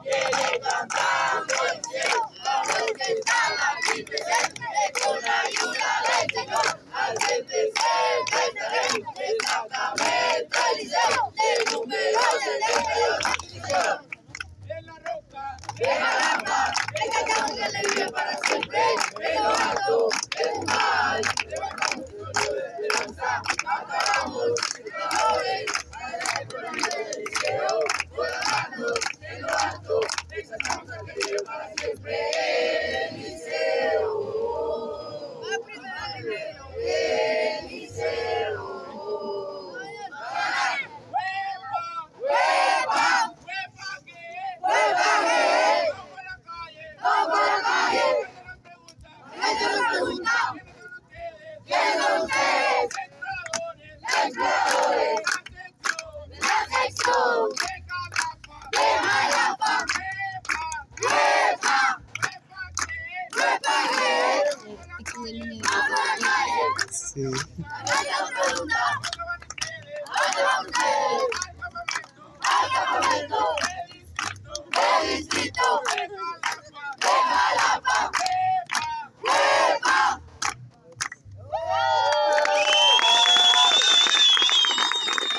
Viene cantando el cielo, vamos que están aquí presentes, con ayuda del Señor, al frente se exactamente el liceo, del número 72. En la roca, de jalapa, el cacao que le vive para siempre, en lo alto, en un mal, levantamos un sueño de esperanza, acabamos, señores, el liceo, volando, en lo alto, exaltamos al que vive para siempre, el liceo. El liceo. ¡Hueva! ¡Hueva! ¡Vamos a la calle! ¡Esto nos pregunta! ¿Quiénes son ustedes? Exploradores. La sección de jalapa. ¡Hueva! ¡Hueva! ¡Vamos a la calle! Sí. ¡Esto nos pregunta!